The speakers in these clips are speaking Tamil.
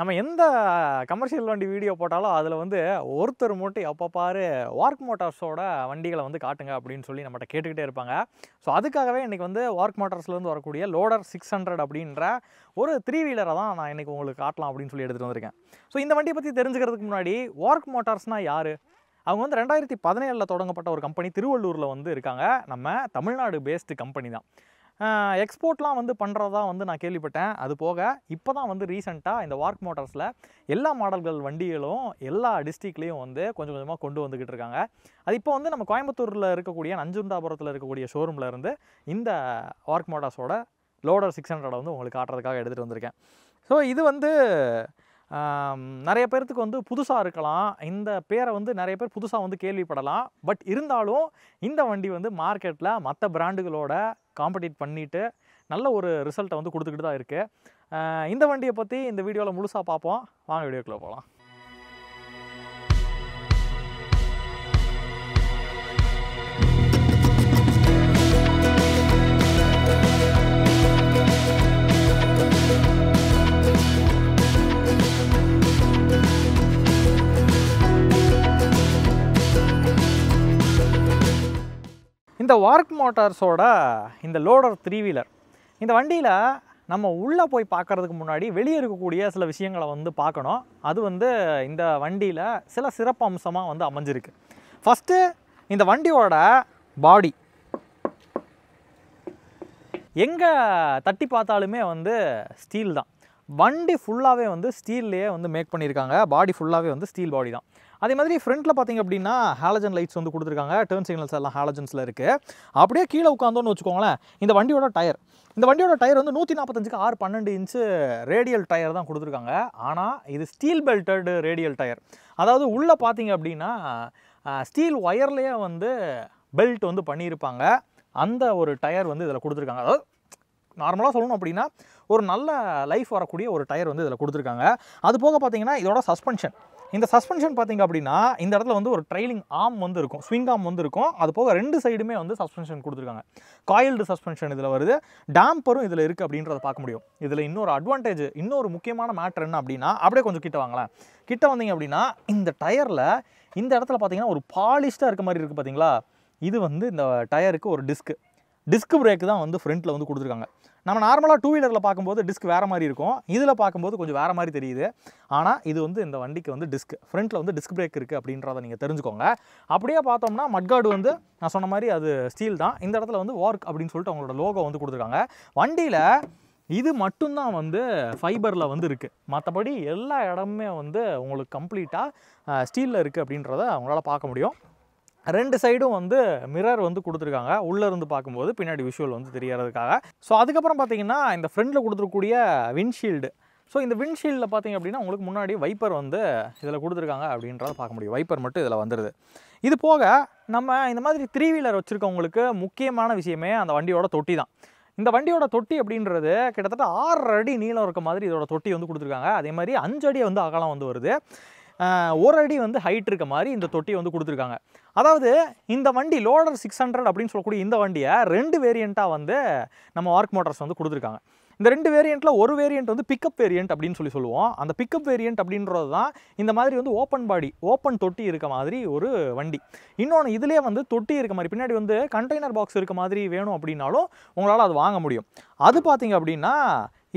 நம்ம எந்த கமர்ஷியல் வண்டி வீடியோ போட்டாலும் அதில் வந்து ஒருத்தர் மட்டும் எப்போ பாரு வார்க் மோட்டார்ஸோட வண்டிகளை வந்து காட்டுங்க அப்படின்னு சொல்லி நம்மகிட்ட கேட்டுக்கிட்டே இருப்பாங்க. ஸோ அதுக்காகவே இன்றைக்கி வந்து வார்க் மோட்டார்ஸ்லேருந்து வரக்கூடிய லோடர் 600 அப்படின்ற ஒரு 3 வீலரை தான் நான் இன்றைக்கி உங்களுக்கு காட்டலாம் அப்படின்னு சொல்லி எடுத்துகிட்டு வந்திருக்கேன். ஸோ இந்த வண்டியை பற்றி தெரிஞ்சுக்கிறதுக்கு முன்னாடி வார்க் மோட்டார்ஸ்னால் யார்? அவங்க வந்து 2017 தொடங்கப்பட்ட ஒரு கம்பெனி, திருவள்ளூரில் வந்து இருக்காங்க. நம்ம தமிழ்நாடு பேஸ்டு கம்பெனி தான். எக்ஸ்போர்ட்லாம் வந்து பண்ணுறதா வந்து நான் கேள்விப்பட்டேன். அது போக இப்போ தான் வந்து ரீசெண்டாக இந்த வார்க் மோட்டார்ஸில் எல்லா மாடல்கள் வண்டிகளும் எல்லா டிஸ்ட்ரிக்ட்லேயும் வந்து கொஞ்சம் கொஞ்சமாக கொண்டு வந்துக்கிட்டு இருக்காங்க. அது இப்போ வந்து நம்ம கோயம்புத்தூரில் இருக்கக்கூடிய நஞ்சுண்டாபுரத்தில் இருக்கக்கூடிய ஷோரூமில் இருந்து இந்த வார்க் மோட்டார்ஸோட லோடர் 600 வந்து உங்களுக்கு காட்டுறதுக்காக எடுத்துகிட்டு வந்திருக்கேன். ஸோ இது வந்து நிறைய பேர்த்துக்கு வந்து புதுசாக இருக்கலாம். இந்த பேரை வந்து நிறைய பேர் புதுசாக வந்து கேள்விப்படலாம். பட் இருந்தாலும் இந்த வண்டி வந்து மார்க்கெட்டில் மற்ற பிராண்டுகளோட காம்படிட் பண்ணிட்டு நல்ல ஒரு ரிசல்ட்டை வந்து கொடுத்துக்கிட்டு தான் இருக்குது. இந்த வண்டியை பற்றி இந்த வீடியோவில் முழுசாக பார்ப்போம். வாங்க வீடியோக்குள்ளே போகலாம். இந்த வார்க் மோட்டார்ஸோட இந்த லோடர் 3 வீலர், இந்த வண்டியில் நம்ம உள்ளே போய் பார்க்குறதுக்கு முன்னாடி வெளியே இருக்கக்கூடிய சில விஷயங்களை வந்து பார்க்கணும். அது வந்து இந்த வண்டியில் சில சிறப்பு அம்சமாக வந்து அமைஞ்சிருக்கு. ஃபஸ்ட்டு இந்த வண்டியோட பாடி எங்கே தட்டி பார்த்தாலுமே வந்து ஸ்டீல் தான். வண்டி ஃபுல்லாகவே வந்து ஸ்டீல்லையே வந்து மேக் பண்ணியிருக்காங்க. பாடி ஃபுல்லாகவே வந்து ஸ்டீல் பாடி தான். அதே மாதிரி ஃப்ரண்ட்டில் பார்த்திங்க அப்படின்னா ஹாலஜன் லைட்ஸ் வந்து கொடுத்துருக்காங்க. டர்ன் சிக்னல்ஸ் எல்லாம் ஹாலஜன்ஸில் இருக்குது. அப்படியே கீழே உட்காந்தோன்னு வச்சுக்கோங்களேன், இந்த வண்டியோட டயர் வந்து 145க்கு 6.12 இன்ச்சு ரேடியல் டயர் தான் கொடுத்துருக்காங்க. ஆனால் இது ஸ்டீல் பெல்டட் ரேடியல் டயர். அதாவது உள்ளே பார்த்திங்க அப்படின்னா ஸ்டீல் ஒயர்லேயே வந்து பெல்ட் வந்து பண்ணியிருப்பாங்க. அந்த ஒரு டயர் வந்து இதில் கொடுத்துருக்காங்க. அதாவது நார்மலாக சொல்லணும் அப்படின்னா ஒரு நல்ல லைஃப் வரக்கூடிய ஒரு டயர் வந்து இதில் கொடுத்துருக்காங்க. அது போக பார்த்தீங்கன்னா இதோட சஸ்பென்ஷன், இந்த சஸ்பென்ஷன் பார்த்திங்க அப்படின்னா இந்த இடத்துல வந்து ஒரு ட்ரைலிங் ஆர்ம் வந்து இருக்கும், ஸ்விங் ஆர்ம் வந்து இருக்கும். அது போக 2 சைடுமே வந்து சஸ்பென்ஷன் கொடுத்துருக்காங்க. காயில்டு சஸ்பென்ஷன் இதில் வருது. டேம்பரும் இதில் இருக்குது அப்படின்றத பார்க்க முடியும். இதில் இன்னொரு அட்வான்டேஜ், இன்னொரு முக்கியமான மேட்ரு என்ன அப்படின்னா, அப்படியே கொஞ்சம் கிட்ட வாங்களேன். கிட்ட வந்தீங்க அப்படின்னா இந்த டயரில் இந்த இடத்துல பார்த்தீங்கன்னா ஒரு பாலிஷ்டாக இருக்க மாதிரி இருக்குது பார்த்தீங்களா? இது வந்து இந்த டயருக்கு ஒரு டிஸ்க் பிரேக் தான் வந்து ஃப்ரண்ட்டில் வந்து கொடுத்துருக்காங்க. நம்ம நார்மலாக 2 வீலரில் பார்க்கும்போது டிஸ்க் வேறு மாதிரி இருக்கும், இதில் பார்க்கும்போது கொஞ்சம் வேறு மாதிரி தெரியுது. ஆனால் இது வந்து இந்த வண்டிக்கு வந்து ஃப்ரண்ட்டில் வந்து டிஸ்க் பிரேக் இருக்குது அப்படின்றத நீங்கள் தெரிஞ்சுக்கோங்க. அப்படியே பார்த்தோம்னா மட்கார்டு வந்து நான் சொன்ன மாதிரி அது ஸ்டீல் தான். இந்த இடத்துல வந்து வார்க் அப்படின்னு சொல்லிட்டு அவங்களோட லோகோ வந்து கொடுத்துருக்காங்க. வண்டியில் இது மட்டும்தான் வந்து ஃபைபரில் வந்து இருக்குது. மற்றபடி எல்லா இடமுமே வந்து உங்களுக்கு கம்ப்ளீட்டாக ஸ்டீலில் இருக்குது அப்படின்றத அவங்களால பார்க்க முடியும். 2 சைடும் வந்து மிரர் வந்து கொடுத்துருக்காங்க, உள்ளேருந்து பார்க்கும்போது பின்னாடி விஷுவல் வந்து தெரியறதுக்காக. ஸோ அதுக்கப்புறம் பார்த்தீங்கன்னா இந்த ஃப்ரண்டில் கொடுத்துருக்கூடிய விண்ட்ஷீல்டு. ஸோ இந்த விண்ட்ஷீல்டில் பார்த்தீங்க அப்படின்னா உங்களுக்கு முன்னாடி வைப்பர் வந்து இதில் கொடுத்துருக்காங்க அப்படின்றத பார்க்க முடியும். வைப்பர் மட்டும் இதில் வந்துடுது. இது போக நம்ம இந்த மாதிரி 3 வீலர் வச்சுருக்கவங்களுக்கு முக்கியமான விஷயமே அந்த வண்டியோட தொட்டி தான். இந்த வண்டியோட தொட்டி அப்படின்றது கிட்டத்தட்ட 6 அடி நீளம் இருக்க மாதிரி இதோட தொட்டி வந்து கொடுத்துருக்காங்க. அதே மாதிரி 5 அடி வந்து அகலம் வந்து வருது. 1 அடி வந்து ஹைட் இருக்க மாதிரி இந்த தொட்டி வந்து கொடுத்துருக்காங்க. அதாவது இந்த வண்டி லோடர் 600 அப்படின்னு சொல்லக்கூடிய இந்த வண்டியை 2 வேரியண்ட்டாக வந்து நம்ம வார்க் மோட்டார்ஸ் வந்து கொடுத்துருக்காங்க. இந்த 2 வேரியண்ட்டில் ஒரு வேரியண்ட் வந்து பிக்கப் வேரியண்ட் அப்படின்னு சொல்லுவோம். அந்த பிக்கப் வேரியண்ட் அப்படின்றது தான் இந்த மாதிரி வந்து ஓப்பன் பாடி, ஓப்பன் தொட்டி இருக்க மாதிரி ஒரு வண்டி. இன்னொன்று இதுலேயே வந்து தொட்டி இருக்க மாதிரி பின்னாடி வந்து கண்டெய்னர் பாக்ஸ் இருக்க மாதிரி வேணும் அப்படின்னாலும் உங்களால் அது வாங்க முடியும். அது பார்த்தீங்க அப்படின்னா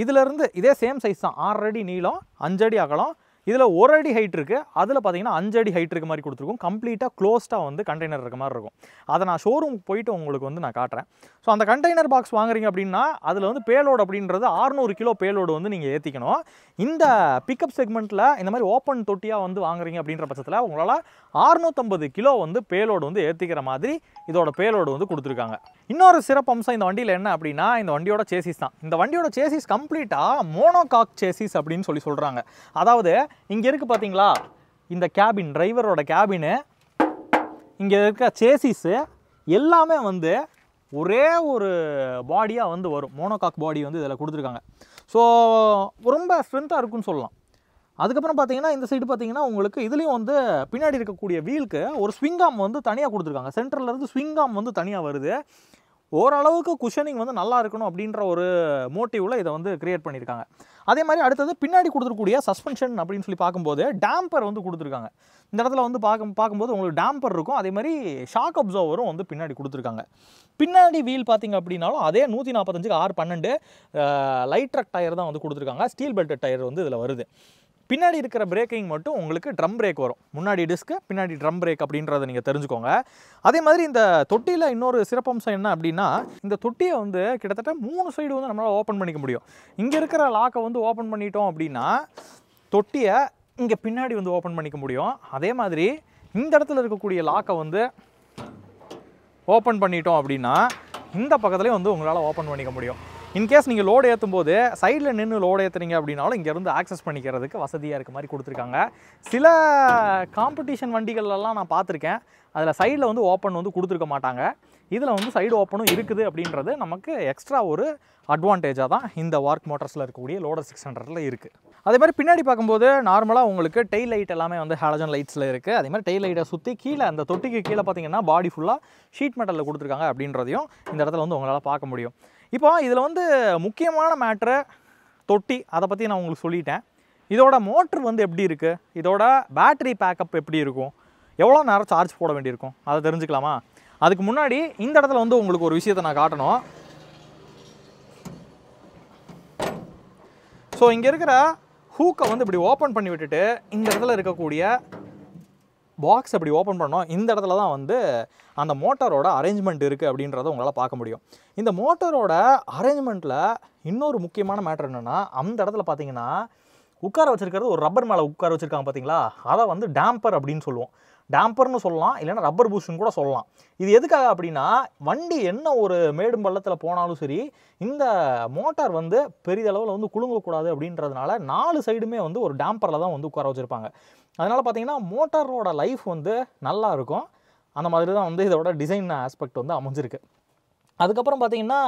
இதிலேருந்து இதே சேம் சைஸ் தான், 6 அடி நீளம் 5 அடி அகலம். இதில் 1 அடி ஹைட் இருக்குது, அதில் பார்த்தீங்கன்னா 5 அடி ஹைட் இருக்க மாதிரி கொடுத்துருக்கும். கம்ப்ளீட்டாக க்ளோஸ்டாக வந்து கண்டெய்னர் இருக்க மாதிரி இருக்கும். அதை நான் ஷோரூமுக்கு போயிட்டு உங்களுக்கு வந்து நான் காட்டுறேன். ஸோ அந்த கண்டெய்னர் பாக்ஸ் வாங்குறீங்க அப்படின்னா அதில் வந்து பேலோடு அப்படின்றது 600 கிலோ பேலோடு வந்து நீங்கள் ஏற்றிக்கணும். இந்த பிக்கப் செக்மெண்ட்டில் இந்த மாதிரி ஓப்பன் தொட்டியாக வந்து வாங்குறீங்க அப்படின்ற பட்சத்தில் உங்களால் 650 கிலோ வந்து பேலோடு வந்து ஏற்றிக்கிற மாதிரி இதோட பேலோடு வந்து கொடுத்துருக்காங்க. இன்னொரு சிறப்பு அம்சம் இந்த வண்டியில் என்ன அப்படின்னா இந்த வண்டியோட சேசிஸ் தான். இந்த வண்டியோட சேசிஸ் கம்ப்ளீட்டாக மோனோகாக் சேசிஸ் அப்படின்னு சொல்கிறாங்க. அதாவது இங்கே இருக்குது பார்த்தீங்களா, இந்த கேபின், டிரைவரோட கேபினு, இங்கே இருக்க சேசிஸு எல்லாமே வந்து ஒரே ஒரு பாடியாக வந்து வரும். மோனோகாக் பாடி வந்து இதில் கொடுத்துருக்காங்க. ஸோ ரொம்ப ஸ்ட்ரென்த்தாக இருக்குன்னு சொல்லலாம். அதுக்கப்புறம் பார்த்தீங்கன்னா இந்த சைடு பார்த்தீங்கன்னா உங்களுக்கு இதுலேயும் வந்து பின்னாடி இருக்கக்கூடிய வீலுக்கு ஒரு ஸ்விங் ஆர்ம் வந்து தனியாக கொடுத்துருக்காங்க. சென்டர்லேருந்து ஸ்விங் ஆர்ம் வந்து தனியாக வருது. ஓரளவுக்கு குஷனிங் வந்து நல்லா இருக்கணும் அப்படின்ற ஒரு மோட்டிவில் இதை வந்து கிரியேட் பண்ணியிருக்காங்க. அதே மாதிரி அடுத்தது பின்னாடி கொடுத்துருக்கூடிய சஸ்பென்ஷன் அப்படின்னு சொல்லி பார்க்கும்போது டேம்பர் வந்து கொடுத்துருக்காங்க. இந்த இடத்துல வந்து பார்க்கும்போது உங்களுக்கு டேம்பர் இருக்கும். அதே மாதிரி ஷாக் அப்சர்வரும் வந்து பின்னாடி கொடுத்துருக்காங்க. பின்னாடி வீல் பார்த்தீங்க அப்படின்னாலும் அதே 145க்கு 612 லைட் ட்ரக் டயர் தான் வந்து கொடுத்துருக்காங்க. ஸ்டீல் பெல்ட் டயர் வந்து இதில் வருது. பின்னாடி இருக்கிற பிரேக்கிங் மட்டும் உங்களுக்கு ட்ரம் பிரேக் வரும். முன்னாடி டிஸ்க்கு, பின்னாடி ட்ரம் பிரேக் அப்படின்றத நீங்கள் தெரிஞ்சுக்கோங்க. அதே மாதிரி இந்த தொட்டியில் இன்னொரு சிறப்பம்சம் என்ன அப்படின்னா, இந்த தொட்டியை வந்து கிட்டத்தட்ட 3 சைடு வந்து நம்மளால் ஓப்பன் பண்ணிக்க முடியும். இங்கே இருக்கிற லாக்கை வந்து ஓப்பன் பண்ணிட்டோம் அப்படின்னா தொட்டியை இங்கே பின்னாடி வந்து ஓப்பன் பண்ணிக்க முடியும். அதே மாதிரி இந்த இடத்துல இருக்கக்கூடிய லாக்கை வந்து ஓப்பன் பண்ணிட்டோம் அப்படின்னா இந்த பக்கத்துலேயும் வந்து உங்களால் ஓப்பன் பண்ணிக்க முடியும். இன்கேஸ் நீங்கள் லோடு ஏற்றும் போது சைடில் நின்று லோடு ஏற்றுறீங்க அப்படின்னாலும் இங்கேருந்து ஆக்சஸ் பண்ணிக்கிறதுக்கு வசதியாக இருக்க மாதிரி கொடுத்துருக்காங்க. சில காம்படிஷன் வண்டிகள்லாம் நான் பார்த்துருக்கேன், அதில் சைடில் வந்து ஓப்பன் வந்து கொடுத்துருக்க மாட்டாங்க. இதில் வந்து சைடு ஓப்பனும் இருக்குது அப்படின்றது நமக்கு எக்ஸ்ட்ரா ஒரு அட்வான்டேஜாக தான் இந்த வார்க் மோட்டர்ஸில் இருக்கக்கூடிய லோடர் 600ல் இருக்குது. அதே மாதிரி பின்னாடி பார்க்கும்போது நார்மலாக உங்களுக்கு டெயில் லைட் எல்லாமே வந்து ஹாலஜன் லைட்ஸில் இருக்குது. அதே மாதிரி டெயில் லைட்டை சுற்றி கீழே அந்த தொட்டிக்கு கீழே பார்த்தீங்கன்னா பாடி ஃபுல்லாக ஷீட் மெட்டலில் கொடுத்துருக்காங்க அப்படின்றதையும் இந்த இடத்துல வந்து உங்களால் பார்க்க முடியும். இப்போ இதில் வந்து முக்கியமான மேட்ரு தொட்டி, அதை பற்றி நான் உங்களுக்கு சொல்லிட்டேன். இதோட மோட்ரு வந்து எப்படி இருக்குது, இதோட பேட்டரி பேக்கப் எப்படி இருக்கும், எவ்வளோ நேரம் சார்ஜ் போட வேண்டியிருக்கும் அதை தெரிஞ்சுக்கலாமா? அதுக்கு முன்னாடி இந்த இடத்துல வந்து உங்களுக்கு ஒரு விஷயத்தை நான் காட்டணும். ஸோ இங்கே இருக்கிற ஹூக்கை வந்து இப்படி ஓப்பன் பண்ணி விட்டுட்டு இந்த இடத்துல இருக்கக்கூடிய பாக்ஸ் அப்படி ஓப்பன் பண்ணோம். இந்த இடத்துல தான் வந்து அந்த மோட்டரோட அரேஞ்ச்மெண்ட் இருக்குது அப்படின்றத உங்களால் பார்க்க முடியும். இந்த மோட்டரோட அரேஞ்ச்மெண்ட்டில் இன்னொரு முக்கியமான மேட்டர் என்னென்னா, அந்த இடத்துல பார்த்தீங்கன்னா உட்கார வச்சுருக்கிறது ஒரு ரப்பர் மேலே உட்கார வச்சுருக்காங்க பார்த்தீங்களா, அதை வந்து டேம்பர் அப்படின்னு சொல்லுவோம். டேம்பர்னு சொல்லலாம், இல்லைன்னா ரப்பர் பூஸ்ட்னு கூட சொல்லலாம். இது எதுக்காக அப்படின்னா, வண்டி என்ன ஒரு மேடும் பள்ளத்தில் போனாலும் சரி இந்த மோட்டார் வந்து பெரிதளவில் வந்து குலுங்கக்கூடாது அப்படின்றதுனால 4 சைடுமே வந்து ஒரு டேம்பரில் தான் வந்து உட்கார வச்சுருப்பாங்க. அதனால் பார்த்தீங்கன்னா மோட்டாரோட லைஃப் வந்து நல்லா இருக்கும். அந்த மாதிரி தான் வந்து இதோட டிசைன் ஆஸ்பெக்ட் வந்து அமைஞ்சிருக்கு. அதுக்கப்புறம் பார்த்தீங்கன்னா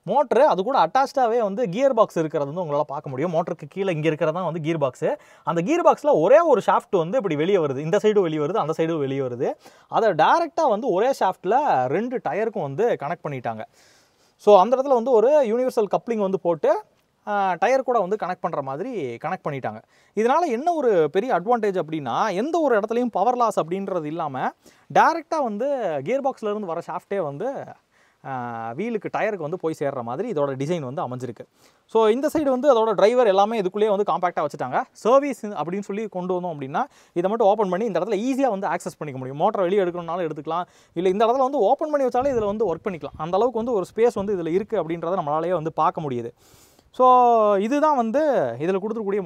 மோட்ரு அது கூட அட்டாச்சாகவே வந்து கியர் பாக்ஸ் இருக்கிறது வந்து உங்களால் பார்க்க முடியும். மோட்டருக்கு கீழே இங்கே இருக்கிறது தான் வந்து கியர் பாக்ஸு. அந்த கியர் பாக்ஸில் ஒரே ஒரு ஷாஃப்ட் வந்து இப்படி வெளியே வருது, இந்த சைடும் வெளியே வருது, அந்த சைடும் வெளியே வருது. அதை டேரெக்டாக வந்து ஒரே ஷாஃப்ட்டில் 2 டயருக்கும் வந்து கனெக்ட் பண்ணிட்டாங்க. ஸோ அந்த இடத்துல வந்து ஒரு யூனிவர்சல் கப்ளிங் வந்து போட்டு டயர் கூட வந்து கனெக்ட் பண்ணுற மாதிரி கனெக்ட் பண்ணிட்டாங்க. இதனால் என்ன ஒரு பெரிய அட்வான்டேஜ் அப்படின்னா, எந்த ஒரு இடத்துலையும் பவர் லாஸ் அப்படின்றது இல்லாமல் டேரெக்டாக வந்து கியர் பாக்ஸ்லேருந்து வர ஷாஃப்டே வந்து வீலுக்கு டயருக்கு வந்து போய் சேர்ற மாதிரி இதோட டிசைன் வந்து அமைஞ்சிருக்கு. ஸோ இந்த சைடு வந்து அதோட டிரைவர் எல்லாமே இதுக்குள்ளேயே வந்து காம்பேக்டாக வச்சுட்டாங்க. சர்வீஸ் அப்படின்னு சொல்லி கொண்டு வந்தோம் அப்படின்னா இதை மட்டும் ஓப்பன் பண்ணி இந்த இடத்துல ஈஸியாக வந்து ஆக்சஸ் பண்ணிக்க முடியும். மோட்டரை வெளியே எடுக்கணும்னாலும் எடுத்துக்கலாம், இல்லை இந்த இடத்துல வந்து ஓப்பன் பண்ணி வச்சாலே இதில் வந்து ஒர்க் பண்ணிக்கலாம். அந்த அளவுக்கு வந்து ஒரு ஸ்பேஸ் வந்து இதில் இருக்குது அப்படின்றத நம்மளாலேயே வந்து பார்க்க முடியுது. ஸோ இதுதான் வந்து இதில் கொடுத்துருக்கூடிய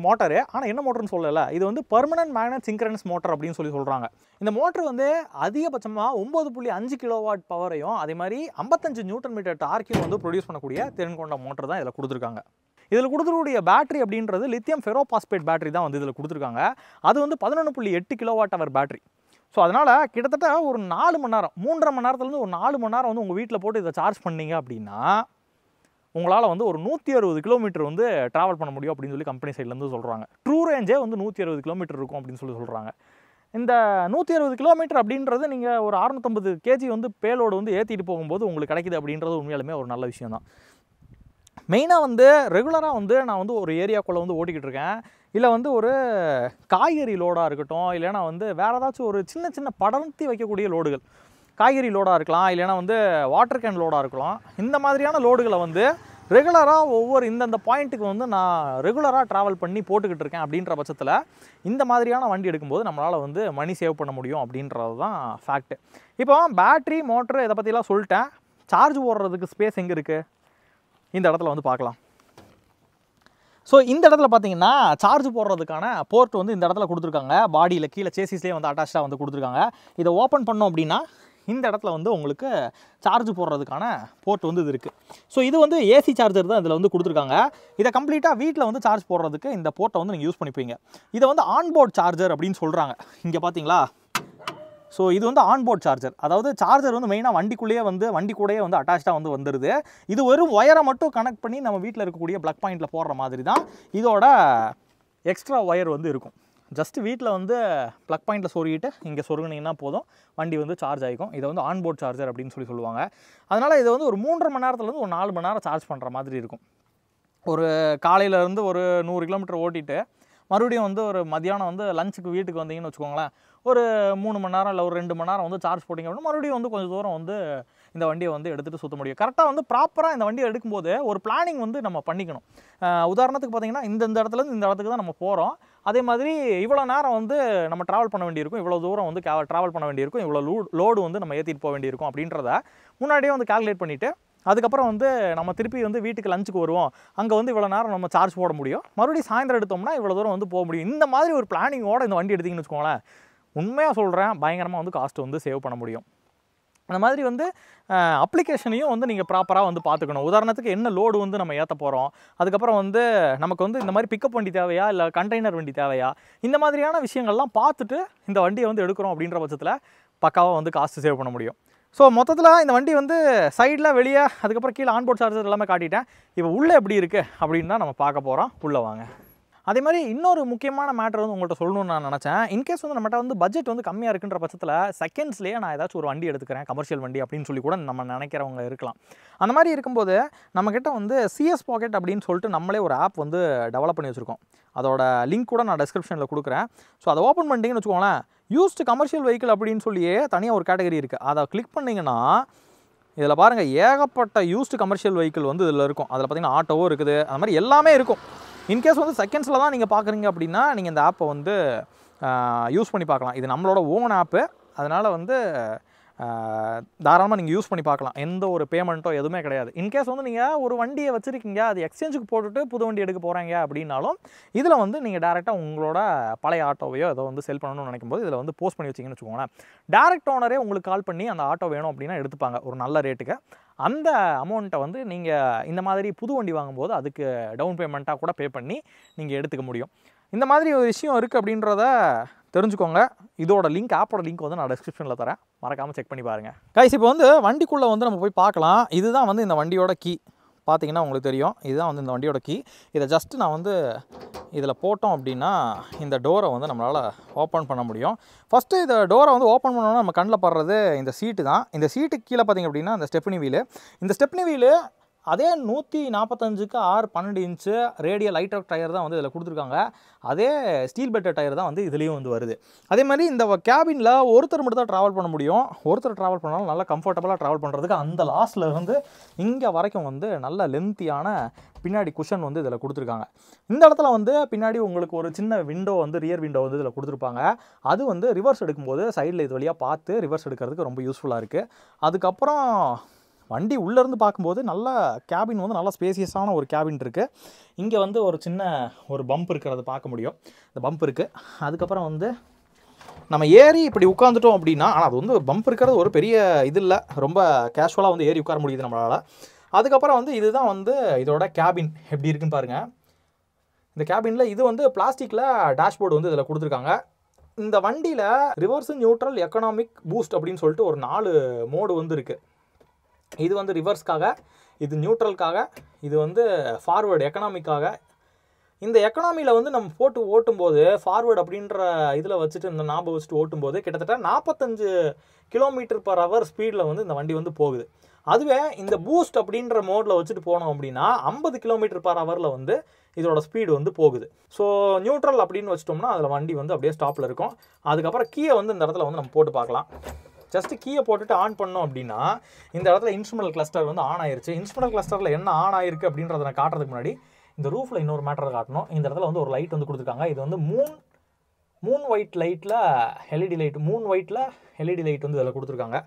மோட்டரு. ஆனால் என்ன மோட்டர்னு சொல்லலை, இது வந்து பெர்மனன்ட் மேக்னட் சிங்க்ரனஸ் மோட்டர் அப்படின்னு சொல்லி சொல்கிறாங்க. இந்த மோட்டர் வந்து அதிகபட்சமாக 9.5 கிலோவாட் பவரையும் அதே மாதிரி 55 நியூட்டன் மீட்டர் டார்க்கையும் வந்து ப்ரொடியூஸ் பண்ணக்கூடிய திறன் கொண்ட மோட்டர் தான் இதில் கொடுத்துருக்காங்க. இதில் கொடுத்துருக்கூடிய பேட்டரி அப்படின்றது லித்தியம் ஃபெரோபாஸ்பேட் பேட்டரி தான் வந்து இதில் கொடுத்துருக்காங்க. அது வந்து 11.8 கிலோவாட் ஹவர் பேட்டரி. ஸோ அதனால் கிட்டத்தட்ட ஒரு 4 மணி நேரம், 3.5 மணி நேரத்துலேருந்து ஒரு 4 மணி நேரம் வந்து உங்கள் வீட்டில் போட்டு இதை சார்ஜ் பண்ணிங்க அப்படின்னா உங்களால் வந்து ஒரு 160 கிலோமீட்டர் வந்து ட்ராவல் பண்ண முடியும் அப்படின்னு சொல்லி கம்பெனி சைட்லேருந்து சொல்கிறாங்க. ட்ரூ ரேஞ்சே வந்து 160 கிலோமீட்டர் இருக்கும் அப்படின்னு சொல்லி சொல்கிறாங்க. இந்த 160 கிலோமீட்டர் அப்படின்றது நீங்கள் ஒரு 650 கேஜி வந்து பேலோடு வந்து ஏற்றிட்டு போகும்போது உங்களுக்கு கிடைக்குது அப்படின்றது உண்மையாலுமே ஒரு நல்ல விஷயம் தான். மெயினாக வந்து ரெகுலராக வந்து நான் வந்து ஒரு ஏரியாக்குள்ளே வந்து ஓட்டிக்கிட்டு இருக்கேன், இல்லை வந்து ஒரு காய்கறி லோடாக இருக்கட்டும், இல்லைனா வந்து வேறு ஏதாச்சும் ஒரு சின்ன சின்ன படர்த்தி வைக்கக்கூடிய லோடுகள், காய்கறி லோடாக இருக்கலாம், இல்லைனா வந்து வாட்டர் கேன் லோடாக இருக்கலாம். இந்த மாதிரியான லோடுகளை வந்து ரெகுலராக ஒவ்வொரு இந்தந்த பாயிண்ட்டுக்கு வந்து நான் ரெகுலராக ட்ராவல் பண்ணி போட்டுக்கிட்டு இருக்கேன். அப்படின்ற பட்சத்தில் இந்த மாதிரியான வண்டி எடுக்கும்போது நம்மளால் வந்து மணி சேவ் பண்ண முடியும் அப்படின்றது தான் ஃபேக்ட்டு. இப்போ பேட்ரி மோட்ரு இதை பற்றிலாம் சொல்லிட்டேன். சார்ஜ் போடுறதுக்கு ஸ்பேஸ் எங்கே இருக்குது இந்த இடத்துல வந்து பார்க்கலாம். ஸோ இந்த இடத்துல பார்த்தீங்கன்னா சார்ஜ் போடுறதுக்கான போர்ட் வந்து இந்த இடத்துல கொடுத்துருக்காங்க. பாடியில் கீழே சேசிஸ்லேயே வந்து அட்டாச்சாக வந்து கொடுத்துருக்காங்க. இதை ஓப்பன் பண்ணோம் அப்படின்னா இந்த இடத்துல வந்து உங்களுக்கு சார்ஜ் போடுறதுக்கான போர்ட் வந்து இது இருக்குது. ஸோ இது வந்து ஏசி சார்ஜர் தான் இதில் வந்து கொடுத்துருக்காங்க. இதை கம்ப்ளீட்டாக வீட்டில் வந்து சார்ஜ் போடுறதுக்கு இந்த போர்ட்டை வந்து நீங்கள் யூஸ் பண்ணிப்பீங்க. இதை வந்து ஆன்போர்ட் சார்ஜர் அப்படின்னு சொல்கிறாங்க. இங்கே பார்த்தீங்களா, ஸோ இது வந்து ஆன்போர்ட் சார்ஜர். அதாவது சார்ஜர் வந்து மெயினாக வண்டிக்குள்ளேயே வந்து வண்டி கூடயே வந்து அட்டாச்சாக வந்து வந்துடுது. இது வெறும் ஒயரை மட்டும் கனெக்ட் பண்ணி நம்ம வீட்டில் இருக்கக்கூடிய ப்ளக் பாயிண்டில் போடுற மாதிரி தான் இதோட எக்ஸ்ட்ரா ஒயர் வந்து இருக்கும். ஜஸ்ட் வீட்டில் வந்து ப்ளக் பாயிண்ட்டில் சொருகிட்டு இங்கே சொருகினீங்கன்னா போதும், வண்டி வந்து சார்ஜ் ஆகிக்கும். இதை வந்து ஆன்போர்ட் சார்ஜர் அப்படின்னு சொல்லுவாங்க. அதனால் இதை வந்து ஒரு 3.5 மணி நேரத்துலேருந்து ஒரு 4 மணி நேரம் சார்ஜ் பண்ணுற மாதிரி இருக்கும். ஒரு காலையிலேருந்து ஒரு 100 கிலோமீட்டர் ஓட்டிட்டு மறுபடியும் வந்து ஒரு மதியானம் வந்து லஞ்சுக்கு வீட்டுக்கு வந்தீங்கன்னு வச்சுக்கோங்களேன், ஒரு 3 மணி நேரம் இல்லை ஒரு 2 மணி நேரம் வந்து சார்ஜ் போட்டிங்க அப்படின்னா மறுபடியும் வந்து கொஞ்சம் தூரம் வந்து இந்த வண்டியை வந்து எடுத்துகிட்டு சுற்ற முடியும். கரெக்டாக வந்து ப்ராப்பராக இந்த வண்டியை எடுக்கும்போது ஒரு பிளானிங் வந்து நம்ம பண்ணிக்கணும். உதாரணத்துக்கு பார்த்தீங்கன்னா இந்த இடத்துலேருந்து இந்த இடத்துக்கு தான் நம்ம போகிறோம், அதே மாதிரி இவ்வளோ நேரம் வந்து நம்ம ட்ராவல் பண்ண வேண்டியிருக்கும், இவ்வளோ தூரம் வந்து ட்ராவல் பண்ண வேண்டியிருக்கும், இவ்வளோ லோடு வந்து நம்ம ஏற்றிட்டு போக வேண்டியிருக்கும் அப்படின்றத முன்னாடியே வந்து கால்குலேட் பண்ணிவிட்டு அதுக்கப்புறம் வந்து நம்ம திருப்பி வந்து வீட்டுக்கு லஞ்சுக்கு வருவோம், அங்கே வந்து இவ்வளோ நேரம் நம்ம சார்ஜ் போட முடியும், மறுபடியும் சாயந்தரம் எடுத்தோம்னா இவ்வளோ தூரம் வந்து போக முடியும். இந்த மாதிரி ஒரு பிளானிங்கோடு இந்த வண்டி எடுத்திங்கன்னு வச்சுக்கோங்களேன், உண்மையாக சொல்கிறேன், பயங்கரமாக வந்து காஸ்ட் வந்து சேவ் பண்ண முடியும். அந்த மாதிரி வந்து அப்ளிகேஷனையும் வந்து நீங்கள் ப்ராப்பராக வந்து பார்த்துக்கணும். உதாரணத்துக்கு என்ன லோடு வந்து நம்ம ஏற்ற போகிறோம், அதுக்கப்புறம் வந்து நமக்கு வந்து இந்த மாதிரி பிக்கப் வண்டி தேவையா இல்லை கண்டெய்னர் வண்டி தேவையா, இந்த மாதிரியான விஷயங்கள்லாம் பார்த்துட்டு இந்த வண்டியை வந்து எடுக்கிறோம் அப்படின்ற பட்சத்தில் பக்காவாக வந்து காஸ்ட் சேவ் பண்ண முடியும். ஸோ மொத்தத்தில் இந்த வண்டி வந்து சைடில் வெளியே அதுக்கப்புறம் கீழே ஆன்போர்ட் சார்ஜர் எல்லாமே காட்டிட்டேன். இப்போ உள்ளே எப்படி இருக்குது அப்படின்னு தான் நம்ம பார்க்க போகிறோம். உள்ளே வாங்க. அதே மாதிரி இன்னொரு முக்கியமான மேட்டர் வந்து உங்கள்கிட்ட சொல்லணும்னு நான் நினச்சேன். இன்கேஸ் வந்து நம்மகிட்ட வந்து பட்ஜெட் வந்து கம்மியாக இருக்குன்ற பட்சத்தில் செகண்ட்ஸ்லேயே நான் ஏதாச்சும் ஒரு வண்டி எடுத்துக்கிறேன், கமர்ஷியல் வண்டி அப்படின்னு சொல்லி கூட நம்ம நினைக்கிறவங்க இருக்கலாம். அந்த மாதிரி இருக்கும்போது நம்மக்கிட்ட வந்து சிஎஸ் பாக்கெட் அப்படின்னு சொல்லிட்டு நம்மளே ஒரு ஆப் வந்து டெவலப் பண்ணி வச்சுருக்கோம். அதோட லிங்க் கூட நான் டிஸ்கிரிப்ஷனில் கொடுக்குறேன். ஸோ அதை ஓப்பன் பண்ணிட்டீங்கன்னு வச்சுக்கோங்களேன், யூஸ்டு கமர்ஷியல் வெஹிக்கிள் அப்படின்னு சொல்லியே தனியாக ஒரு கேட்டகரி இருக்குது. அதை கிளிக் பண்ணிங்கன்னா இதில் பாருங்கள், ஏகப்பட்ட யூஸ்டு கமர்ஷியல் வெஹிக்கிள் வந்து இதில் இருக்கும். அதில் பார்த்திங்கன்னா ஆட்டோவும் இருக்குது, அது மாதிரி எல்லாமே இருக்கும். இன்கேஸ் வந்து செகண்ட்ஸில் தான் நீங்கள் பார்க்குறீங்க அப்படின்னா நீங்கள் இந்த ஆப்பை வந்து யூஸ் பண்ணி பார்க்கலாம். இது நம்மளோட ஓன் ஆப்பு, அதனால் வந்து தாராளமாக நீங்கள் யூஸ் பண்ணி பார்க்கலாம். எந்த ஒரு பேமெண்ட்டோ எதுவுமே கிடையாது. இன்கேஸ் வந்து நீங்கள் ஒரு வண்டியை வச்சுருக்கீங்க, அது எக்ஸ்சேஞ்சுக்கு போட்டுட்டு புது வண்டி எடுக்க போகிறாங்க அப்படின்னாலும் இதில் வந்து நீங்கள் டேரெக்டாக உங்களோட பழைய ஆட்டோவையோ ஏதோ வந்து செல் பண்ணணும்னு நினைக்கும்போது இதில் வந்து போஸ்ட் பண்ணி வச்சிங்கன்னு வச்சுக்கோங்களேன், டேரெக்ட் ஓனரே உங்களுக்கு கால் பண்ணி அந்த ஆட்டோ வேணும் அப்படின்னா எடுத்துப்பாங்க ஒரு நல்ல ரேட்டுக்கு. அந்த அமௌண்ட்டை வந்து நீங்கள் இந்த மாதிரி புது வண்டி வாங்கும்போது அதுக்கு டவுன் பேமெண்ட்டாக கூட பே பண்ணி நீங்கள் எடுத்துக்க முடியும். இந்த மாதிரி ஒரு விஷயம் இருக்குது அப்படின்றத தெரிஞ்சுக்கோங்க. இதோட லிங்க், ஆப்போட லிங்க் வந்து நான் டிஸ்கிரிப்ஷனில் தரேன், மறக்காமல் செக் பண்ணி பாருங்கள். கைஸ், இப்போ வந்து வண்டிக்குள்ளே வந்து நம்ம போய் பார்க்கலாம். இதுதான் வந்து இந்த வண்டியோட கீ. பார்த்தீங்கன்னா உங்களுக்கு தெரியும், இதுதான் வந்து இந்த வண்டியோட கீ. இதை ஜஸ்ட்டு நான் வந்து இதில் போட்டோம் அப்படின்னா இந்த டோரை வந்து நம்மளால் ஓப்பன் பண்ண முடியும். ஃபஸ்ட்டு இந்த டோரை வந்து ஓப்பன் பண்ணோன்னா நம்ம கண்ணில் படுறது இந்த சீட்டு தான். இந்த சீட்டுக்கு கீழே பார்த்திங்க அப்படின்னா இந்த ஸ்டெப்னி வீலு. இந்த ஸ்டெப்னி வீலு அதே 145க்கு 6.12 இன்ச்சு ரேடியல் லைட்டர் டயர் தான் வந்து இதில் கொடுத்துருக்காங்க. அதே ஸ்டீல் பெட்டர் டயர் தான் வந்து இதுலேயும் வந்து வருது. அதே மாதிரி இந்த கேபினில் ஒருத்தர் மட்டும் தான் ட்ராவல் பண்ண முடியும். ஒருத்தர் ட்ராவல் பண்ணாலும் நல்லா கம்ஃபர்டபுளாக ட்ராவல் பண்ணுறதுக்கு அந்த லாஸ்ட்டில் இருந்து இங்கே வரைக்கும் வந்து நல்ல லென்த்தியான பின்னாடி குஷன் வந்து இதில் கொடுத்துருக்காங்க. இந்த இடத்துல வந்து பின்னாடி உங்களுக்கு ஒரு சின்ன விண்டோ வந்து ரியர் விண்டோ வந்து இதில் கொடுத்துருப்பாங்க. அது வந்து ரிவர்ஸ் எடுக்கும்போது சைடில் இது வழியாக பார்த்து ரிவர்ஸ் எடுக்கிறதுக்கு ரொம்ப யூஸ்ஃபுல்லாக இருக்குது. அதுக்கப்புறம் வண்டி உள்ளேருந்து பார்க்கும்போது நல்ல கேபின் வந்து நல்லா ஸ்பேசியஸான ஒரு கேபின் இருக்குது. இங்கே வந்து ஒரு சின்ன ஒரு பம்ப் இருக்கிறது பார்க்க முடியும். இந்த பம்ப் இருக்குது. அதுக்கப்புறம் வந்து நம்ம ஏறி இப்படி உட்காந்துட்டோம் அப்படின்னா, ஆனால் அது வந்து பம்ப் இருக்கிறது ஒரு பெரிய இது இல்லை, ரொம்ப கேஷுவலாக வந்து ஏறி உட்கார முடியுது நம்மளால். அதுக்கப்புறம் வந்து இதுதான் வந்து இதோட கேபின் எப்படி இருக்குன்னு பாருங்கள். இந்த கேபினில் இது வந்து பிளாஸ்டிக்கில் டேஷ்போர்டு வந்து இதில் கொடுத்துருக்காங்க. இந்த வண்டியில் ரிவர்ஸ், நியூட்ரல், எக்கனாமிக், பூஸ்ட் அப்படின்னு சொல்லிட்டு ஒரு 4 மோடு வந்து இருக்குது. இது வந்து ரிவர்ஸ்க்காக, இது நியூட்ரலுக்காக, இது வந்து ஃபார்வேர்டு எக்கனாமிக்காக. இந்த எக்கனாமியில் வந்து நம்ம போட்டு ஓட்டும்போது ஃபார்வேர்டு அப்படின்ற இதில் வச்சுட்டு இந்த நாபை வச்சுட்டு ஓட்டும்போது கிட்டத்தட்ட 45 km/h ஸ்பீடில் வந்து இந்த வண்டி வந்து போகுது. அதுவே இந்த பூஸ்ட் அப்படின்ற மோடில் வச்சுட்டு போனோம் அப்படின்னா 50 km/h வந்து இதோட ஸ்பீடு வந்து போகுது. ஸோ நியூட்ரல் அப்படின்னு வச்சிட்டோம்னா அதில் வண்டி வந்து அப்படியே ஸ்டாப்பில் இருக்கும். அதுக்கப்புறம் கீயை வந்து இந்த இடத்துல வந்து நம்ம போட்டு பார்க்கலாம். ஜஸ்ட்டு கீயை போட்டுட்டு ஆன் பண்ணோம் அப்படின்னா இந்த இடத்துல இன்ஸ்ட்ருமெண்டல் கிளஸ்டர் வந்து ஆன் ஆயிருச்சு. இன்ஸ்ட்ருமெண்டல் கிளஸ்டரில் என்ன ஆன் ஆயிருக்கு அப்படின்றத நான் காட்டுறதுக்கு முன்னாடி இந்த ரூஃபில் இன்னொரு மேட்டரை காட்டணும். இந்த இடத்துல வந்து ஒரு லைட் வந்து கொடுத்துருக்காங்க. இது வந்து மூன் ஒயிட் லைட்டில் எல்இடி லைட், மூன் ஒயிட்டில் எல்இடி லைட் வந்து இதில் கொடுத்துருக்காங்க.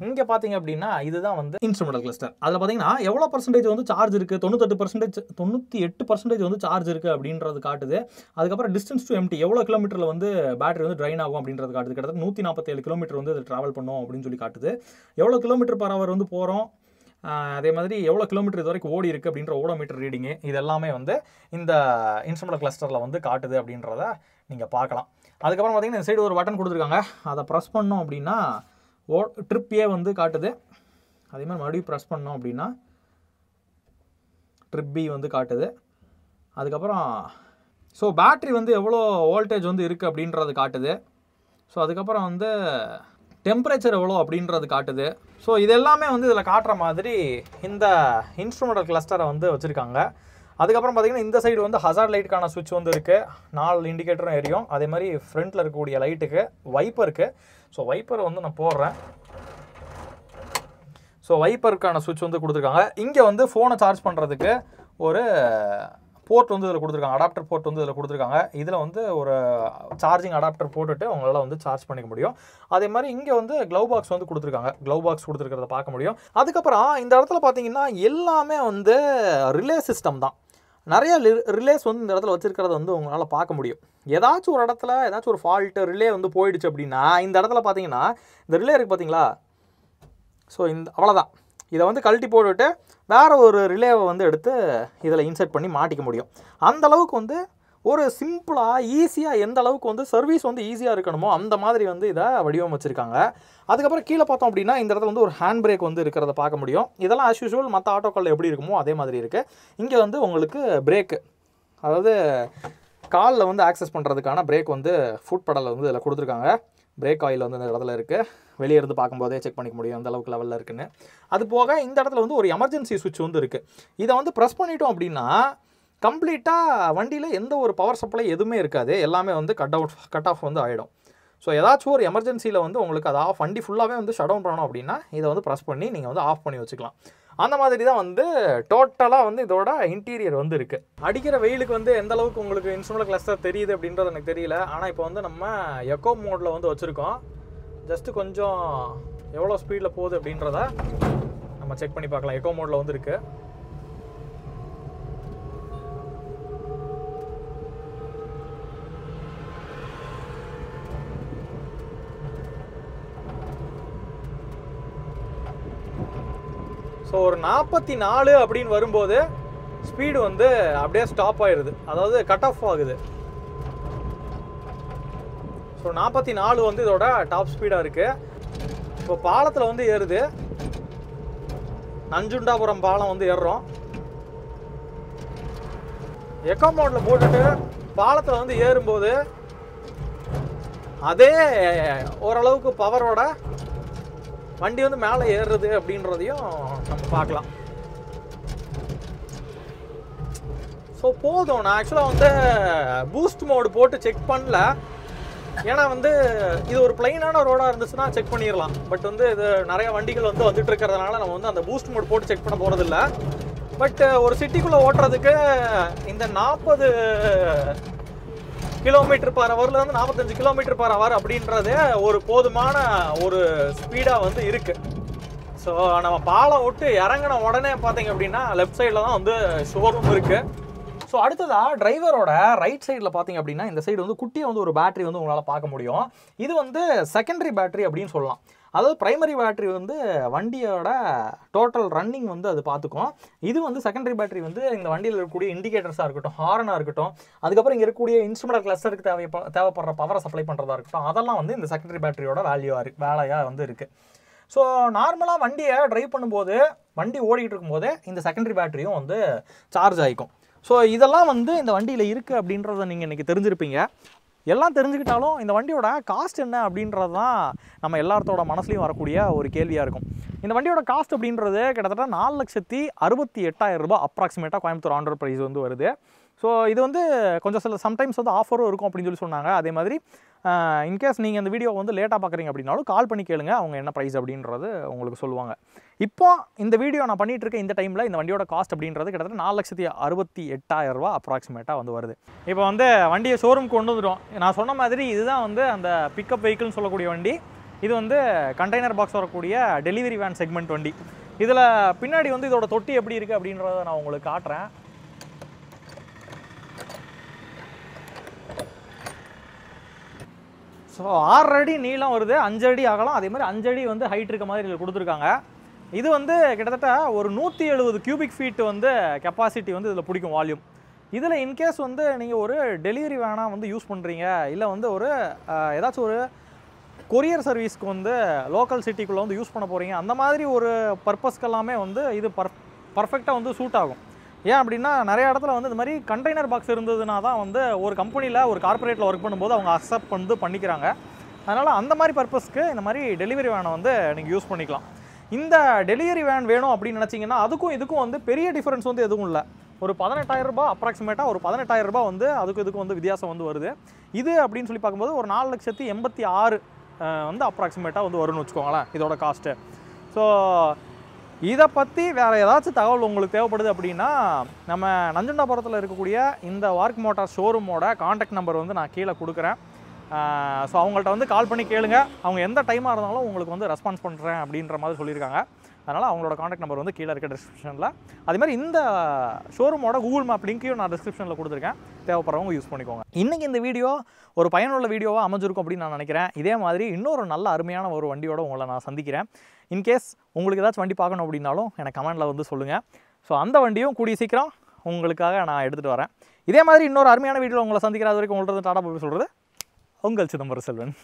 இங்கே பார்த்தீங்க அப்படின்னா இதுதான் வந்து இன்ஸ்ட்ருமெண்டல் கிளஸ்டர். அதில் பார்த்தீங்கன்னா எவ்வளோ பர்சன்டேஜ் வந்து சார்ஜ் இருக்குது, 98% வந்து சார்ஜ் இருக்குது அப்படின்றது காட்டுது. அதுக்கப்புறம் டிஸ்டன்ஸ் டு எம்டி, எவ்வளோ கிலோமீட்டரில் வந்து பேட்டரி வந்து ட்ரைன் ஆகும் அப்படின்றது காட்டுது. கிட்டத்தட்ட 147 கிலோமீட்டர் வந்து அது ட்ராவல் பண்ணும் அப்படின்னு சொல்லி காட்டுது. எவ்வளோ km/h வந்து போகிறோம், அதே மாதிரி எவ்வளோ கிலோமீட்டர் இது வரைக்கும் ஓடி இருக்குது அப்படின்ற ஓடோமீட்டர் ரீடிங்கு, இது எல்லாமே வந்து இந்த இன்ஸ்ட்ருமெண்டல் கிளஸ்டரில் வந்து காட்டுது அப்படின்றத நீங்கள் பார்க்கலாம். அதுக்கப்புறம் பார்த்தீங்கன்னா இந்த சைடு ஒரு பட்டன் கொடுத்துருக்காங்க. அதை ப்ரெஸ் பண்ணோம் அப்படின்னா ட்ரிப்பே வந்து காட்டுது. அதே மாதிரி மறுபடியும் ப்ரெஸ் பண்ணோம் அப்படின்னா ட்ரிப் பி வந்து காட்டுது. அதுக்கப்புறம் ஸோ பேட்ரி வந்து எவ்வளோ வோல்டேஜ் வந்து இருக்குது அப்படின்றது காட்டுது. ஸோ அதுக்கப்புறம் வந்து டெம்பரேச்சர் எவ்வளோ அப்படின்றது காட்டுது. ஸோ இது எல்லாமே வந்து இதில் காட்டுற மாதிரி இந்த இன்ஸ்ட்ருமெண்டல் கிளஸ்டரை வந்து வச்சுருக்காங்க. அதுக்கப்புறம் பார்த்திங்கன்னா இந்த சைடு வந்து ஹசார்ட் லைட்டுக்கான சுவிட்ச் வந்து இருக்குது. 4 இண்டிகேட்டரும் எரியும். அதே மாதிரி ஃப்ரண்ட்டில் இருக்கக்கூடிய லைட்டுக்கு வைப்பருக்கு. ஸோ வைப்பர் வந்து நான் போடுறேன். ஸோ வைப்பருக்கான சுவிட்ச் வந்து கொடுத்துருக்காங்க. இங்கே வந்து ஃபோனை சார்ஜ் பண்ணுறதுக்கு ஒரு போர்ட் வந்து இதில் கொடுத்துருக்காங்க. அடாப்டர் போர்ட் வந்து இதில் கொடுத்துருக்காங்க. இதில் வந்து ஒரு சார்ஜிங் அடாப்டர் போட்டுட்டு உங்களால் வந்து சார்ஜ் பண்ணிக்க முடியும். அதே மாதிரி இங்கே வந்து க்ளவ் பாக்ஸ் வந்து கொடுத்துருக்காங்க. க்ளவ் பாக்ஸ் கொடுத்துருக்கிறத பார்க்க முடியும். அதுக்கப்புறம் இந்த இடத்துல பார்த்தீங்கன்னா எல்லாமே வந்து ரிலே சிஸ்டம் தான். நிறைய ரிலேஸ் வந்து இந்த இடத்துல வச்சுருக்கிறத வந்து உங்களால் பார்க்க முடியும். ஏதாச்சும் ஒரு இடத்துல ஏதாச்சும் ஒரு ஃபால்ட்டு ரிலே வந்து போயிடுச்சு அப்படின்னா இந்த இடத்துல பார்த்தீங்கன்னா இந்த ரிலே இருக்குது பார்த்தீங்களா? ஸோ இந்த அவ்வளோதான். இதை வந்து கழட்டி போட்டுவிட்டு வேறு ஒரு ரிலேவை வந்து எடுத்து இதில் இன்சர்ட் பண்ணி மாட்டிக்க முடியும். அந்தளவுக்கு வந்து ஒரு சிம்பிளாக ஈஸியாக எந்த அளவுக்கு வந்து சர்வீஸ் வந்து ஈஸியாக இருக்கணுமோ அந்த மாதிரி வந்து இதை வடிவமைச்சிருக்காங்க. அதுக்கப்புறம் கீழே பார்த்தோம் அப்படின்னா இந்த இடத்துல வந்து ஒரு ஹேண்ட் பிரேக் வந்து இருக்கிறத பார்க்க முடியும். இதெல்லாம் ஆஸ் யூஷுவல் மற்ற ஆட்டோக்களில் எப்படி இருக்குமோ அதே மாதிரி இருக்குது. இங்கே வந்து உங்களுக்கு பிரேக்கு, அதாவது காலில் வந்து ஆக்சஸ் பண்ணுறதுக்கான பிரேக் வந்து ஃபுட் பெடலில் வந்து இதில் கொடுத்துருக்காங்க. பிரேக் ஆயில் வந்து இந்த இடத்துல இருக்குது. வெளியே இருந்து பார்க்கும்போதே செக் பண்ணிக்க முடியும் அந்த அளவுக்கு லெவலில் இருக்குன்னு. அது போக இந்த இடத்துல வந்து ஒரு எமர்ஜென்சி சுவிட்ச் வந்து இருக்குது. இதை வந்து ப்ரெஸ் பண்ணிட்டோம் அப்படின்னா கம்ப்ளீட்டாக வண்டியில் எந்த ஒரு பவர் சப்ளை எதுவுமே இருக்காது. எல்லாமே வந்து கட் ஆஃப் வந்து ஆகிடும். ஸோ ஏதாச்சும் ஒரு எமர்ஜென்சியில் வந்து உங்களுக்கு அது ஆஃப் வண்டி ஃபுல்லாகவே வந்து ஷட் டவுன் பண்ணணும் அப்படின்னா இதை வந்து ப்ரெஸ் பண்ணி நீங்கள் வந்து ஆஃப் பண்ணி வச்சுக்கலாம். அந்த மாதிரி தான் வந்து டோட்டலாக வந்து இதோட இன்டீரியர் வந்து இருக்குது. அடிக்கிற வெயிலுக்கு வந்து எந்த அளவுக்கு உங்களுக்கு இன்ஸ்ட்ருமெண்டல் கிளஸ்டர் தெரியுது அப்படின்றது எனக்கு தெரியல. ஆனால் இப்போ வந்து நம்ம எக்கோ மோடில் வந்து வச்சுருக்கோம். ஜஸ்ட்டு கொஞ்சம் எவ்வளோ ஸ்பீடில் போகுது அப்படின்றத நம்ம செக் பண்ணி பார்க்கலாம். எக்கோ மோடில் வந்து இருக்குது. ஸோ ஒரு 44 அப்படின்னு வரும்போது ஸ்பீடு வந்து அப்படியே ஸ்டாப் ஆயிடுது, அதாவது கட் ஆஃப் ஆகுது. ஸோ 44 வந்து இதோட டாப் ஸ்பீடாக இருக்குது. இப்போ பாலத்தில் வந்து ஏறுது. நஞ்சுண்டாபுரம் பாலம் வந்து ஏறுறோம். எக்கோ மோடில் போட்டுட்டு பாலத்தில் வந்து ஏறும்போது அதே ஓரளவுக்கு பவரோட வண்டி வந்து மேலே ஏறுறது அப்படின்றதையும் நம்ம பார்க்கலாம். ஸோ போதும். நான் ஆக்சுவலாக வந்து பூஸ்ட் மோடு போட்டு செக் பண்ணல. ஏன்னா வந்து இது ஒரு பிளைனான ரோடாக இருந்துச்சுன்னா செக் பண்ணிடலாம். பட் வந்து இது நிறைய வண்டிகள் வந்து வந்துட்டு இருக்கிறதுனால நம்ம வந்து அந்த பூஸ்ட் மோடு போட்டு செக் பண்ண போகிறதில்ல. பட் ஒரு சிட்டிக்குள்ளே ஓட்டுறதுக்கு இந்த 40 km/hலேருந்து 45 km/h அப்படின்றது ஒரு போதுமான ஒரு ஸ்பீடாக வந்து இருக்குது. ஸோ நம்ம பாலம் விட்டு இறங்கின உடனே பார்த்தீங்க அப்படின்னா லெஃப்ட் சைடில் தான் வந்து ஷோரூம் இருக்குது. ஸோ அடுத்ததாக டிரைவரோட ரைட் சைடில் பார்த்தீங்க அப்படின்னா இந்த சைடு வந்து குட்டியாக வந்து ஒரு பேட்டரி வந்து உங்களால் பார்க்க முடியும். இது வந்து செகண்டரி பேட்டரி அப்படின்னு சொல்லலாம். அதாவது பிரைமரி பேட்டரி வந்து வண்டியோட டோட்டல் ரன்னிங் வந்து அது பார்த்துக்கும். இது வந்து செகண்டரி பேட்டரி வந்து இந்த வண்டியில் இருக்கக்கூடிய இண்டிகேட்டர்ஸாக இருக்கட்டும், ஹார்னாக இருக்கட்டும், அதுக்கப்புறம் இங்கே இருக்கக்கூடிய இன்ஸ்ட்ருமெண்டல் கிளஸ்டருக்கு தேவைப்படுற பவரை சப்ளை பண்ணுறதா இருக்கட்டும், அதெல்லாம் வந்து இந்த செகண்டரி பேட்டரியோட வேலையாக வந்து இருக்குது. ஸோ நார்மலாக வண்டியை ட்ரைவ் பண்ணும்போது வண்டி ஓடிக்கிட்டு இருக்கும்போது இந்த செகண்டரி பேட்டரியும் வந்து சார்ஜ் ஆகிக்கும். ஸோ இதெல்லாம் வந்து இந்த வண்டியில் இருக்குது அப்படின்றத நீங்கள் இன்றைக்கி தெரிஞ்சிருப்பீங்க. எல்லாம் தெரிஞ்சுக்கிட்டாலும் இந்த வண்டியோட காஸ்ட் என்ன அப்படின்றது தான் நம்ம எல்லாத்தோட மனசுலையும் வரக்கூடிய ஒரு கேள்வியாக இருக்கும். இந்த வண்டியோட காஸ்ட் அப்படின்றது கிட்டத்தட்ட 4,68,000 ரூபாய் அப்ராக்சிமேட்டாக கோயம்புத்தூர் ஆன் ரோட் ப்ரைஸ் வந்து வருது. ஸோ இது வந்து கொஞ்சம் சம்டைம்ஸ் வந்து ஆஃபரும் இருக்கும் அப்படின்னு சொல்லி சொன்னாங்க. அதே மாதிரி இன்கேஸ் நீங்கள் இந்த வீடியோ வந்து லேட்டாக பார்க்குறீங்க அப்படின்னாலும் கால் பண்ணி கேளுங்க, அவங்க என்ன ப்ரைஸ் அப்படின்றது உங்களுக்கு சொல்லுவாங்க. இப்போ இந்த வீடியோ நான் பண்ணிகிட்டு இருக்க இந்த டைமில் இந்த வண்டியோட காஸ்ட் அப்படின்றது கிட்டத்தட்ட 4,68,000 ரூபாய் அப்ராக்சிமேட்டாக வந்து வருது. இப்போ வந்து வண்டியை ஷோரூம்க்கு கொண்டு வந்துடும். நான் சொன்ன மாதிரி இதுதான் வந்து அந்த பிக்கப் வெஹிக்கிள்னு சொல்லக்கூடிய வண்டி. இது வந்து கண்டெய்னர் பாக்ஸ் வரக்கூடிய டெலிவரி வேன் செக்மெண்ட் வண்டி. இதில் பின்னாடி வந்து இதோட தொட்டி எப்படி இருக்குது அப்படின்றத நான் உங்களுக்கு காட்டுறேன். ஸோ 6 அடி நீளம் வருது, 5 அடி அகலம், அதே மாதிரி 5 அடி வந்து ஹைட் இருக்க மாதிரி இதில் கொடுத்துருக்காங்க. இது வந்து கிட்டத்தட்ட ஒரு 170 கியூபிக் ஃபீட் வந்து கெப்பாசிட்டி வந்து இதில் பிடிக்கும் வால்யூம். இதில் இன்கேஸ் வந்து நீங்கள் ஒரு டெலிவரி வேனாக வந்து யூஸ் பண்ணுறீங்க, இல்லை வந்து ஒரு ஏதாச்சும் ஒரு கொரியர் சர்வீஸ்க்கு வந்து லோக்கல் சிட்டிக்குள்ளே வந்து யூஸ் பண்ண போகிறீங்க, அந்த மாதிரி ஒரு பர்பஸ்க்கெல்லாமே வந்து இது பர்ஃபெக்டாக வந்து சூட் ஆகும். ஏன் அப்படின்னா நிறைய இடத்துல வந்து இந்த மாதிரி கண்டெய்னர் பாக்ஸ் இருந்ததுனா தான் வந்து ஒரு கம்பெனியில் ஒரு கார்ப்பரேட்டில் ஒர்க் பண்ணும்போது அவங்க அக்செப்ட் வந்து பண்ணிக்கிறாங்க. அதனால் அந்த மாதிரி பர்பஸ்க்கு இந்த மாதிரி டெலிவரி வேனை வந்து நீங்கள் யூஸ் பண்ணிக்கலாம். இந்த டெலிவரி வேன் வேணும் அப்படின்னு நினச்சிங்கன்னா அதுக்கும் இதுக்கும் வந்து பெரிய டிஃபரன்ஸ் வந்து எதுவும் இல்லை. ஒரு 18,000 ரூபாய் அப்ராக்சிமேட்டாக ஒரு 18,000 ரூபாய் வந்து அதுக்கும் இதுக்கும் வந்து வித்தியாசம் வந்து வருது. இது அப்படின்னு சொல்லி பார்க்கும்போது ஒரு 4,86,000 வந்து அப்ராக்சிமேட்டாக வந்து வரும்னு வச்சுக்கோங்களேன் இதோட காஸ்ட்டு. ஸோ இதை பற்றி வேறு ஏதாச்சும் தகவல் உங்களுக்கு தேவைப்படுது அப்படின்னா நம்ம நஞ்சுண்டாபுரத்தில் இருக்கக்கூடிய இந்த வார்க் மோட்டார் ஷோரூமோட காண்டாக்ட் நம்பர் வந்து நான் கீழே கொடுக்குறேன். ஸோ அவங்கள்ட்ட வந்து கால் பண்ணி கேளுங்க. அவங்க எந்த டைமாக இருந்தாலும் உங்களுக்கு வந்து ரெஸ்பான்ஸ் பண்ணுறேன் அப்படின்ற மாதிரி சொல்லியிருக்காங்க. அதனால் அவங்களோட காண்டாக்ட் நம்பர் வந்து கீழே இருக்க டிஸ்கிரிப்ஷனில். அதேமாதிரி இந்த ஷோரூமோட கூகுள் மேப் லிங்க்கையும் நான் டிஸ்கிரிப்ஷனில் கொடுத்துருக்கேன். தேவைப்படுறவங்க யூஸ் பண்ணிக்கோங்க. இன்றைக்கி இந்த வீடியோ ஒரு பயனுள்ள வீடியோவாக அமைஞ்சிருக்கும் அப்படின்னு நான் நினைக்கிறேன். இதே மாதிரி இன்னொரு நல்ல அருமையான ஒரு வண்டியோட உங்களை நான் சந்திக்கிறேன். இன்கேஸ் உங்களுக்கு ஏதாச்சும் வண்டி பார்க்கணும் அப்படின்னாலும் எனக்கு கமெண்டில் வந்து சொல்லுங்கள். ஸோ அந்த வண்டியும் கூடிய சீக்கிரம் உங்களுக்காக நான் எடுத்துகிட்டு வரேன். இதே மாதிரி இன்னொரு அருமையான வீடியோவில் உங்களை சந்திக்கிற வரைக்கும் உங்கள்கிட்ட டாடா போய் சொல்கிறது உங்கள் சிதம்பரம் செல்வன்.